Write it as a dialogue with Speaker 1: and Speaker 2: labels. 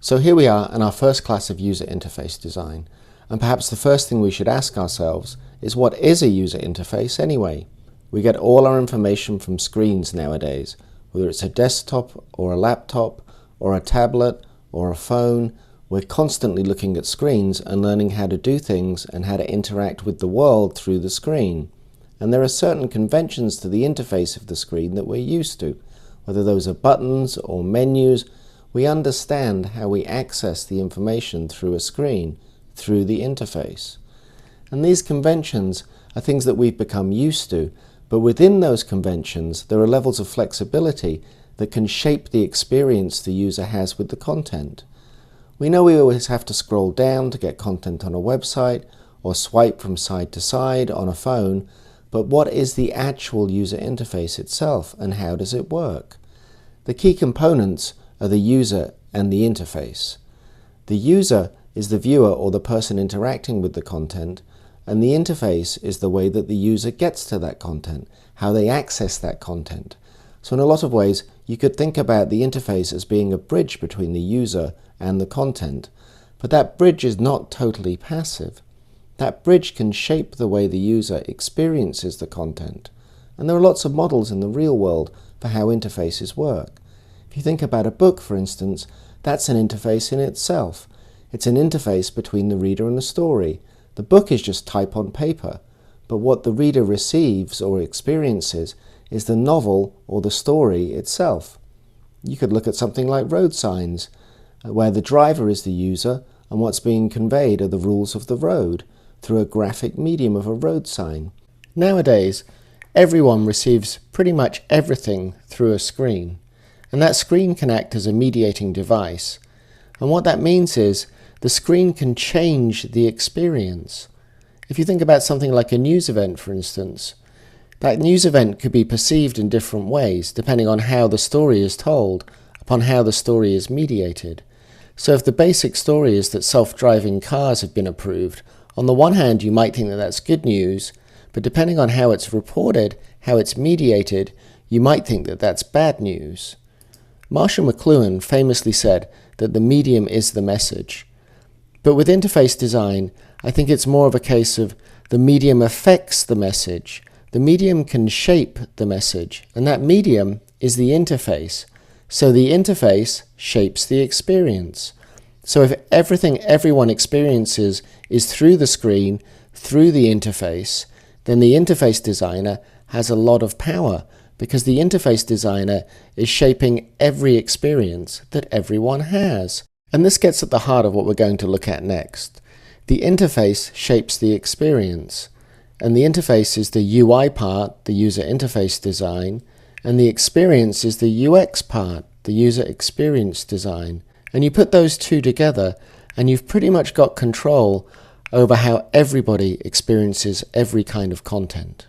Speaker 1: So here we are in our first class of user interface design, and perhaps the first thing we should ask ourselves is, what is a user interface anyway? We get all our information from screens nowadays, whether it's a desktop or a laptop or a tablet or a phone. We're constantly looking at screens and learning how to do things and how to interact with the world through the screen. And there are certain conventions to the interface of the screen that we're used to. Whether those are buttons or menus, we understand how we access the information through a screen, through the interface. And these conventions are things that we've become used to, but within those conventions there are levels of flexibility that can shape the experience the user has with the content. We know we always have to scroll down to get content on a website or swipe from side to side on a phone, but what is the actual user interface itself and how does it work? The key components are the user and the interface. The user is the viewer or the person interacting with the content, and the interface is the way that the user gets to that content, how they access that content. So in a lot of ways, you could think about the interface as being a bridge between the user and the content, but that bridge is not totally passive. That bridge can shape the way the user experiences the content, and there are lots of models in the real world for how interfaces work. If you think about a book, for instance, that's an interface in itself. It's an interface between the reader and the story. The book is just type on paper, but what the reader receives or experiences is the novel or the story itself. You could look at something like road signs, where the driver is the user and what's being conveyed are the rules of the road through a graphic medium of a road sign. Nowadays, everyone receives pretty much everything through a screen, and that screen can act as a mediating device. And what that means is the screen can change the experience. If you think about something like a news event, for instance, that news event could be perceived in different ways depending on how the story is told, upon how the story is mediated. So if the basic story is that self-driving cars have been approved, on the one hand you might think that that's good news, but depending on how it's reported, how it's mediated, you might think that that's bad news. Marshall McLuhan famously said that the medium is the message. But with interface design, I think it's more of a case of the medium affects the message. The medium can shape the message, and that medium is the interface. So the interface shapes the experience. So if everything everyone experiences is through the screen, through the interface, then the interface designer has a lot of power, because the interface designer is shaping every experience that everyone has. And this gets at the heart of what we're going to look at next. The interface shapes the experience, and the interface is the UI part, the user interface design, and the experience is the UX part, the user experience design. And you put those two together and you've pretty much got control over how everybody experiences every kind of content.